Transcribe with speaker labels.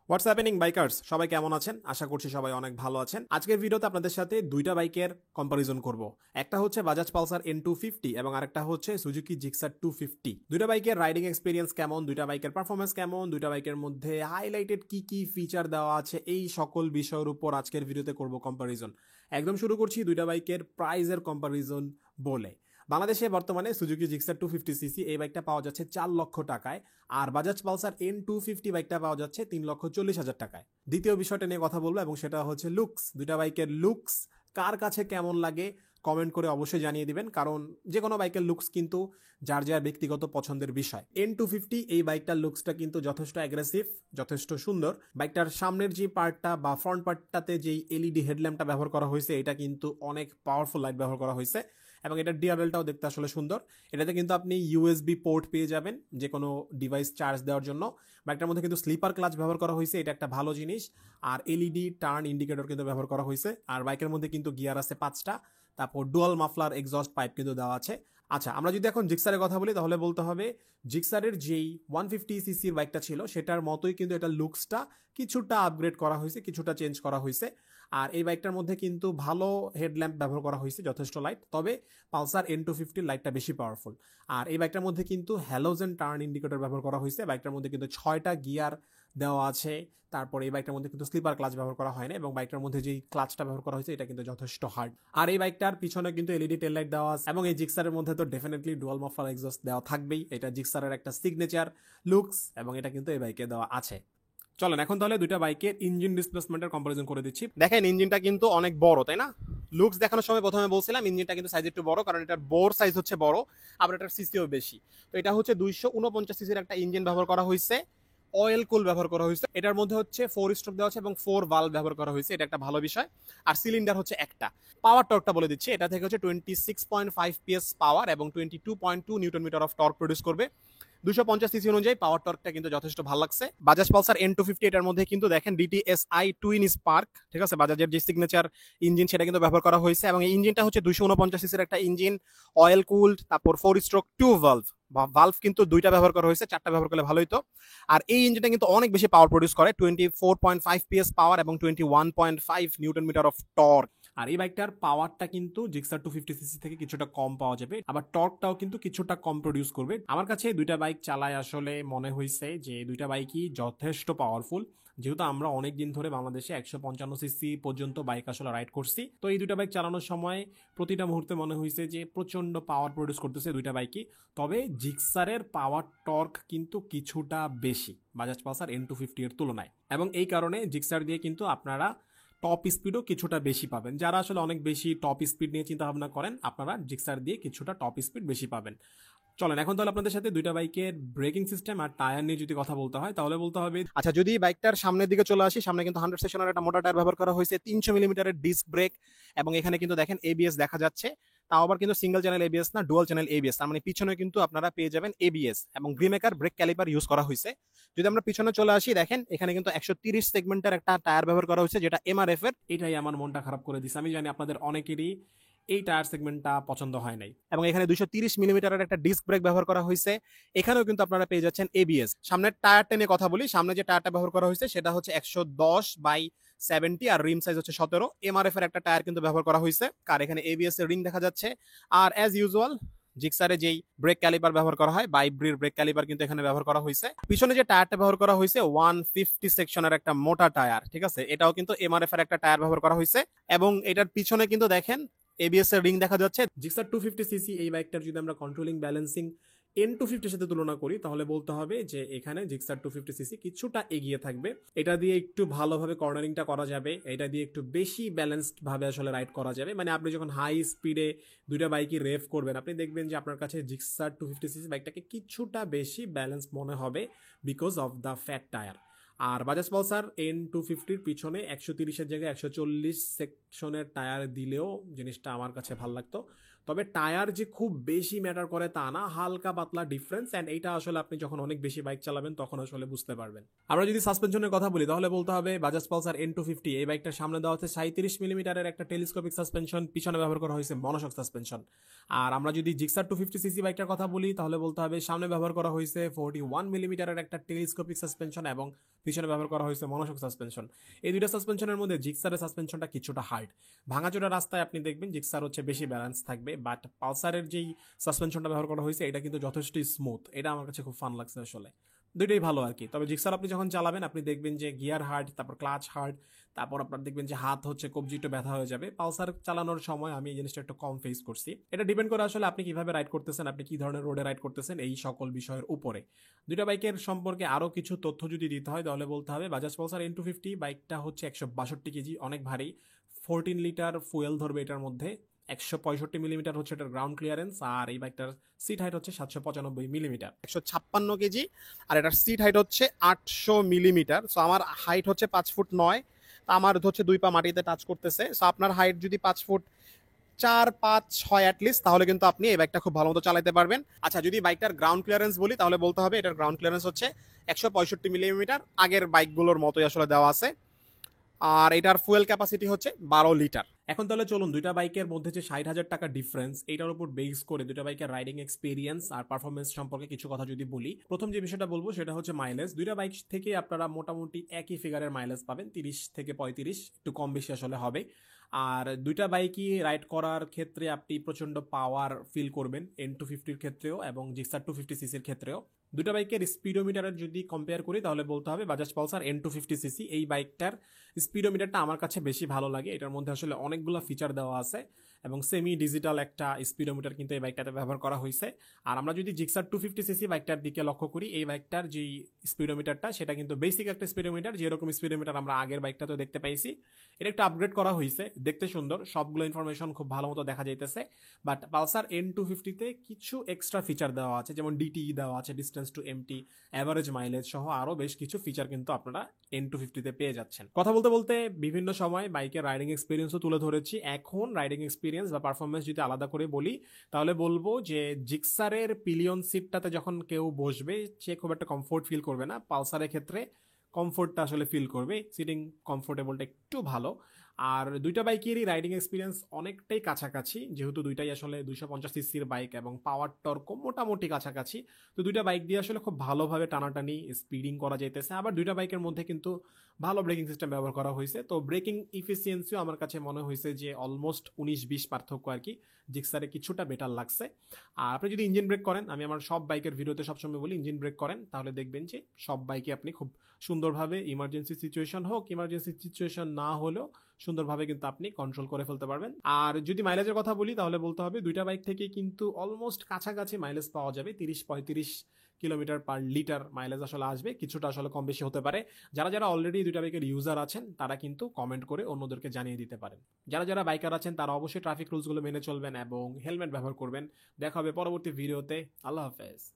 Speaker 1: What's happening bikers, সবাই কেমন আছেন? আশা করছি সবাই অনেক ভালো আছেন। আজকের ভিডিওতে আপনাদের সাথে দুইটা বাইকের কম্পারিজন করব। একটা হচ্ছে বাজাজ পালসার N250 এবং আরেকটা হচ্ছে সুজুকি জিক্সার 250। দুইটা বাইকের রাইডিং এক্সপিরিয়েন্স কেমন, দুইটা বাইকের পারফরমেন্স কেমন, দুইটা বাইকের মধ্যে হাইলাইটেড কি কি ফিচার দেওয়া আছে, এই সকল বিষয়ের উপর আজকের ভিডিওতে করব কম্পারিজন। একদম শুরু করছি দুইটা বাইকের প্রাইজের কম্পারিজন বলে। বাংলাদেশে বর্তমানে সুজুকি জিক্সার 250cc এই বাইকটা পাওয়া যাচ্ছে 4 লক্ষ টাকায়, আর বাজাজ পালসার N250 বাইকটা পাওয়া যাচ্ছে 3,40,000 টাকায়। দ্বিতীয় বিষয়টা নিয়ে কথা বলবো এবং সেটা হচ্ছে লুকস। দুইটা বাইকের লুকস কার কাছে কেমন লাগে কমেন্ট করে অবশ্যই জানিয়ে দিবেন, কারণ যে কোনো বাইকের লুকস কিন্তু যার যার ব্যক্তিগত পছন্দের বিষয়। N250 এই বাইকটার লুকসটা কিন্তু যথেষ্ট অ্যাগ্রেসিভ, যথেষ্ট সুন্দর। বাইকটার সামনের যে পার্টটা বা ফ্রন্ট পার্টটাতে যেই এলইডি হেডল্যাম্পটা ব্যবহার করা হয়েছে, এটা কিন্তু অনেক পাওয়ারফুল লাইট ব্যবহার করা হয়েছে এবং এটার ডিআরএলটাও দেখতে আসলে সুন্দর। এটাতে কিন্তু আপনি ইউএসবি পোর্ট পেয়ে যাবেন যে কোনো ডিভাইস চার্জ দেওয়ার জন্য। বাইকটার মধ্যে কিন্তু স্লিপার ক্লাচ ব্যবহার করা হয়েছে, এটা একটা ভালো জিনিস। আর এলইডি টার্ন ইন্ডিকেটর কিন্তু ব্যবহার করা হয়েছে। আর বাইকের মধ্যে কিন্তু গিয়ার আছে 5টা, তারপর ডুয়াল মাফলার এক্সস্ট পাইপ কিন্তু দেওয়া আছে। আচ্ছা, আমরা যদি এখন জিক্সারের কথা বলি তাহলে বলতে হবে জিক্সারের যেই 150cc বাইকটা ছিল সেটার মতোই কিন্তু এটা লুকসটা কিছুটা আপগ্রেড করা হয়েছে, কিছুটা চেঞ্জ করা হয়েছে। আর এই বাইকটার মধ্যে কিন্তু ভালো হেডল্যাম্প ব্যবহার করা হয়েছে, যথেষ্ট লাইট। তবে পালসার N250 লাইটটা বেশি পাওয়ারফুল। আর এই বাইকটার মধ্যে কিন্তু হ্যালোজেন টার্ন ইন্ডিকেটর ব্যবহার করা হয়েছে। বাইকটার মধ্যে কিন্তু 6টা গিয়ার দেওয়া আছে। তারপর এই বাইকটার মধ্যে কিন্তু স্লিপার ক্লাচ ব্যবহার করা হয় না এবং বাইকটার মধ্যে যেই ক্লাচটা ব্যবহার করা হয়েছে এটা কিন্তু যথেষ্ট হার্ড। আর এই বাইকটার পিছনে কিন্তু এলইডি টেল লাইট দেওয়া আছে এবং এই জিক্সারের মধ্যে তো ডেফিনেটলি ডুয়াল মাফলার এক্সস্ট দেওয়া থাকবেই। এটা জিক্সারের একটা সিগনেচার লুকস এবং এটা কিন্তু এই বাইকে দেওয়া আছে। চলেন এখন তাহলে দুইটা বাইকের ইঞ্জিন ডিসপ্লেসমেন্টের কম্পারিজন করে দিচ্ছি। দেখেন ইঞ্জিনটা কিন্তু অনেক বড়, তাই না? লুকস দেখানোর সময় প্রথমে বলছিলাম ইঞ্জিনটা কিন্তু সাইজ একটু বড়, কারণ এটার বোর সাইজ হচ্ছে বড়, আবার এটার সিসিও বেশি। তো এটা হচ্ছে 249 সিসির একটা ইঞ্জিন ব্যবহার করা হয়েছে, অয়েল কুল ব্যবহার করা হয়েছে। এটার মধ্যে হচ্ছে 4 স্ট্রোক দেওয়া আছে এবং 4 ভালভ ব্যবহার করা হয়েছে, এটা একটা ভালো বিষয়। আর সিলিন্ডার হচ্ছে একটা। পাওয়ার টর্কটা বলে দিচ্ছি, এটা থেকে হচ্ছে 26.5 PS পাওয়ার এবং 22.2 newton metre of torque produce করবে। 250cc অনুযায়ী পাওয়ার টর্কটা কিন্তু যথেষ্ট ভালো লাগছে। বাজাজ পালসার N250 এটার মধ্যে কিন্তু দেখেন DTSI টুইন স্পার্ক, ঠিক আছে, বাজাজের যে সিগনেচার ইঞ্জিন সেটা কিন্তু ব্যবহার করা হয়েছে এবং এই ইঞ্জিনটা হচ্ছে 249cc একটা ইঞ্জিন, অয়েল কুলড, তারপর 4 স্ট্রোক 2 ভালভ। ভালভ কিন্তু দুইটা ব্যবহার করা হয়েছে, 4টা ব্যবহার করলে ভালোই তো। আর এই ইঞ্জিনটা কিন্তু অনেক বেশি পাওয়ার প্রডিউস করে, 24.5 PS পাওয়ার এবং 21.5 নিউটন মিটার অফ টর্ক। আর এই বাইকটার পাওয়ারটা কিন্তু জিক্সার 250cc থেকে কিছুটা কম পাওয়া যাবে, আবার টর্কটাও কিন্তু কিছুটা কম প্রডিউস করবে। আমার কাছে দুইটা বাইক চালায় আসলে মনে হয়েছে যে দুইটা বাইকই যথেষ্ট পাওয়ারফুল। যেহেতু আমরা অনেক দিন ধরে বাংলাদেশে 155cc পর্যন্ত বাইক আসলে রাইড করছি, তো এই দুইটা বাইক চালানোর সময় প্রতিটা মুহূর্তে মনে হয়েছে যে প্রচন্ড পাওয়ার প্রডিউস করতেছে দুইটা বাইকই। তবে জিক্সারের পাওয়ার টর্ক কিন্তু কিছুটা বেশি বাজাজ পালসার N250 এর তুলনায়, এবং এই কারণে জিক্সার দিয়ে কিন্তু আপনারা টপ স্পিডও কিছুটা বেশি পাবেন। যারা আসলে অনেক বেশি টপ স্পিড নিয়ে চিন্তা ভাবনা করেন, আপনারা জিক্সার দিয়ে কিছুটা টপ স্পিড বেশি পাবেন। চলেন এখন তাহলে আপনাদের সাথে দুইটা বাইকের ব্রেকিং সিস্টেম আর টায়ার নিয়ে যদি কথা বলতে হয় তাহলে বলতে হবে, আচ্ছা যদি বাইকটার সামনের দিকে চলে আসি, সামনে কিন্তু 100 সেকশনের একটা মোটা টায়ার ব্যবহার করা হয়েছে, 300 মিলিমিটারের ডিস্ক ব্রেক এবং এখানে কিন্তু দেখেন এবিএস দেখা যাচ্ছে। তাও আবার কিন্তু সিঙ্গেল চ্যানেল এবিএস না, ডুয়াল চ্যানেল এবিএস, তার মানে পিছনে কিন্তু আপনারা পেয়ে যাবেন এবিএস এবং গ্রিমেকার ব্রেক ক্যালিপার ইউজ করা হয়েছে। যদি আমরা পিছনে চলে আসি, দেখেন এখানে কিন্তু 130 সেগমেন্টের একটা টায়ার ব্যবহার করা হয়েছে যেটা এমআরএফ এর। এটাই আমার মনটা খারাপ করে দিচ্ছে, আমি জানি আপনাদের অনেকেরই এই টায়ার সেগমেন্টটা পছন্দ হয় নাই। এবং এখানে 230 মিলিমিটারের একটা ডিস্ক ব্রেক ব্যবহার করা হয়েছে, এখানেও কিন্তু আপনারা পেয়ে যাচ্ছেন এবিএস। সামনের টায়ারটা নিয়ে কথা বলি, সামনে যে টায়ারটা ব্যবহার করা হয়েছে সেটা হচ্ছে 110/70 আর রিম সাইজ হচ্ছে 17। এমআরএফ এর একটা টায়ার কিন্তু ব্যবহার করা হয়েছে, কার এখানে এবিএস এর রিং দেখা যাচ্ছে। আর অ্যাজ ইউজুয়াল জিক্সারে যেই ব্রেক ক্যালিপার ব্যবহার করা হয়, বাইব্রির ব্রেক ক্যালিপার কিন্তু এখানে ব্যবহার করা হয়েছে। পিছনে যে টায়ারটা ব্যবহার করা হয়েছে 150 সেকশনের একটা মোটা টায়ার, ঠিক আছে, এটাও কিন্তু এমআরএফ এর একটা টায়ার ব্যবহার করা হয়েছে এবং এটার পিছনে কিন্তু দেখেন এবিএস এর রিং দেখা যাচ্ছে। জিক্সার 250cc এই বাইকটার যদি আমরা কন্ট্রোলিং ব্যালেন্সিং N250 সাথে তুলনা করি তাহলে বলতে হবে যে এখানে জিক্সার 250cc কিছুটা এগিয়ে থাকবে। এটা দিয়ে একটু ভালোভাবে কর্নারিংটা করা যাবে, এটা দিয়ে একটু বেশি ব্যালেন্সড ভাবে আসলে রাইড করা যাবে। মানে আপনি যখন হাই স্পিডে দুইটা বাইকই রেভ করবেন, আপনি দেখবেন যে আপনার কাছে জিক্সার 250cc বাইকটাকে কিছুটা বেশি ব্যালেন্স মনে হবে because of the fat tyre. আর বাজাজ পালসার N250 পিছনে 130-এর জায়গায় 140 সেকশনের টায়ার দিলেও জিনিসটা আমার কাছে ভালো লাগতো। তবে টায়ার যে খুব বেশি ম্যাটার করে তা না, হালকা পাতলা ডিফারেন্স, অ্যান্ড এইটা আসলে আপনি যখন অনেক বেশি বাইক চালাবেন তখন আসলে বুঝতে পারবেন। আমরা যদি সাসপেনশনের কথা বলি তাহলে বলতে হবে বাজাজ পালসার N250 এই বাইকটার সামনে দেওয়া হচ্ছে 37 মিলিমিটারের একটা টেলিস্কোপিক সাসপেনশন, পিছনে ব্যবহার করা হয়েছে মনোশক সাসপেনশন। আর আমরা যদি জিক্সার 250cc বাইকটার কথা বলি তাহলে বলতে হবে সামনে ব্যবহার করা হয়েছে 41 মিলিমিটারের একটা টেলিস্কোপিক সাসপেনশন এবং পিছনে ব্যবহার করা হয়েছে মনোশক সাসপেনশন। এই দুইটা সাসপেনশনের মধ্যে জিক্সারের সাসপেনশনটা কিছুটা হার্ড, ভাঙাচোরা রাস্তায় আপনি দেখবেন জিক্সার হচ্ছে বেশি ব্যালেন্স থাকবে, বাট পালসারের যেই সাসপেনশনটা ব্যবহার করা হয়েছে এটা কিন্তু যথেষ্ট স্মুথ, এটা আমার কাছে খুব ফান লাগছে আসলে। দুইটাই ভালো আর কি। তবে জিক্সার আপনি যখন চালাবেন আপনি দেখবেন যে গিয়ার হার্ড, তারপর ক্লাচ হার্ড, তারপর আপনার দেখবেন যে হাত হচ্ছে কবজি একটু ব্যথা হয়ে যাবে। পালসার চালানোর সময় আমি এই জিনিসটা একটু কম ফেস করছি। এটা ডিপেন্ড করে আসলে আপনি কিভাবে রাইড করতেছেন, আপনি কি ধরনের রোডে রাইড করতেছেন, এই সকল বিষয়ের উপরে। দুইটা বাইকের সম্পর্কে আরো কিছু তথ্য যদি দিতে হয় তাহলে বলতে হবে বাজাজ পালসার N250 বাইকটা হচ্ছে 162 কেজি, অনেক ভারী, 14 লিটার ফুয়েল ধরবে এটার মধ্যে, 165 মিলিমিটার হচ্ছে এটার গ্রাউন্ড ক্লিয়ারেন্স, আর এই বাইকটার সিট হাইট হচ্ছে 795 মিলিমিটার, 156 কেজি, আর এটার সিট হাইট হচ্ছে 800 মিলিমিটার। সো আমার হাইট হচ্ছে 5 ফুট 9, তা আমার হচ্ছে 2 পা মাটিতে টাচ করতেছে। সো আপনার হাইট যদি 5 ফুট 4, 5 হয় অ্যাটলিস্ট, তাহলে কিন্তু আপনি এই বাইকটা খুব ভালো মতো চালাতে পারবেন। আচ্ছা, যদি বাইকটার গ্রাউন্ড ক্লিয়ারেন্স বলি তাহলে বলতে হবে এটার গ্রাউন্ড ক্লিয়ারেন্স হচ্ছে 165 মিলিমিটার, আগের বাইকগুলোর মতোই আসলে দেওয়া আছে। আর এটার ফুয়েল ক্যাপাসিটি হচ্ছে 12 লিটার। এখন তাহলে চলুন দুইটা বাইকের মধ্যে যে 60,000 টাকা ডিফারেন্স, এটার উপর বেস করে দুইটা বাইকের রাইডিং এক্সপিরিয়েন্স আর পারফরমেন্স সম্পর্কে কিছু কথা যদি বলি। প্রথম যে বিষয়টা বলবো সেটা হচ্ছে মাইলেজ। দুইটা বাইক থেকে আপনারা মোটামুটি একই ফিগারের মাইলেজ পাবেন, 30 থেকে 35, একটু কম বেশি আসলে হবে। আর দুইটা বাইকই রাইড করার ক্ষেত্রে আপনি প্রচন্ড পাওয়ার ফিল করবেন, N250-র ক্ষেত্রেও এবং জিক্সার 250cc-র ক্ষেত্রেও। দুটো বাইকের স্পিডোমিটারের যদি কম্পেয়ার করি তাহলে বলতে হবে বাজাজ পালসার N250cc এই বাইকটার স্পিডোমিটারটা আমার কাছে বেশি ভালো লাগে। এটার মধ্যে আসলে অনেকগুলো ফিচার দেওয়া আছে এবং সেমি ডিজিটাল একটা স্পিডোমিটার কিন্তু এই বাইকটাতে ব্যবহার করা হয়েছে। আর আমরা যদি জিক্সার 250cc বাইকটার দিকে লক্ষ্য করি, এই বাইকটার যে স্পিডোমিটারটা সেটা কিন্তু বেসিক একটা স্পিডোমিটার, যেরকম স্পিডোমিটার আমরা আগের বাইকটাতে দেখতে পাইছি। এটা একটু আপগ্রেড করা হয়েছে, দেখতে সুন্দর, সবগুলো ইনফরমেশন খুব ভালো মতো দেখা যাইতেছে। বাট পালসার N250-তে কিছু এক্সট্রা ফিচার দেওয়া আছে, যেমন ডিটিই দেওয়া আছে, distance to empty, average mileage সহ আরও বেশ কিছু ফিচার কিন্তু আপনারা N250-তে পেয়ে যাচ্ছেন। কথা বলতে বলতে বিভিন্ন সময় বাইকের রাইডিং এক্সপিরিয়েন্সও তুলে ধরেছি। এখন রাইডিং এক্সপিরিয়েন্স বা পারফরমেন্স যদি আলাদা করে বলি তাহলে বলবো যে জিক্সারের পিলিয়ন সিটটাতে যখন কেউ বসবে সে খুব একটা কমফোর্ট ফিল করবে না, পালসারের ক্ষেত্রে কমফোর্টটা আসলে ফিল করবে, সিটিং কমফোর্টেবলটা একটু ভালো। আর দুইটা বাইকেরই রাইডিং এক্সপিরিয়েন্স অনেকটাই কাছাকাছি, যেহেতু দুইটাই আসলে 250cc-র বাইক এবং পাওয়ার টর্কও মোটামুটি কাছাকাছি। তো দুইটা বাইক দিয়ে আসলে খুব ভালোভাবে টানাটানি স্পিডিং করা যাইতেছে। আবার দুইটা বাইকের মধ্যে কিন্তু ভালো ব্রেকিং সিস্টেম ব্যবহার করা হয়েছে। তো ব্রেকিং ইফিসিয়েন্সিও আমার কাছে মনে হয়েছে যে অলমোস্ট 19-20 পার্থক্য আর কি, জিক্সারে কিছুটা বেটার লাগছে। আর আপনি যদি ইঞ্জিন ব্রেক করেন, আমি আমার সব বাইকের ভিডিওতে সবসময় বলি ইঞ্জিন ব্রেক করেন, তাহলে দেখবেন যে সব বাইকে আপনি খুব সুন্দরভাবে ইমার্জেন্সি সিচুয়েশন হোক, ইমার্জেন্সি সিচুয়েশন না হলেও সুন্দরভাবে কিন্তু আপনি কন্ট্রোল করে ফেলতে পারবেন। আর যদি মাইলেজের কথা বলি তাহলে বলতে হবে দুইটা বাইক থেকে কিন্তু অলমোস্ট কাছাকাছি মাইলেজ পাওয়া যাবে, 30-35 কিলোমিটার পার লিটার মাইলেজ আসলে আসবে, কিছুটা আসলে কম বেশি হতে পারে। যারা যারা অলরেডি দুইটা বাইকের ইউজার আছেন তারা কিন্তু কমেন্ট করে অন্যদেরকে জানিয়ে দিতে পারেন। যারা যারা বাইকার আছেন তারা অবশ্যই ট্রাফিক রুলসগুলো মেনে চলবেন এবং হেলমেট ব্যবহার করবেন। দেখা হবে পরবর্তী ভিডিওতে। আল্লাহ হাফেজ।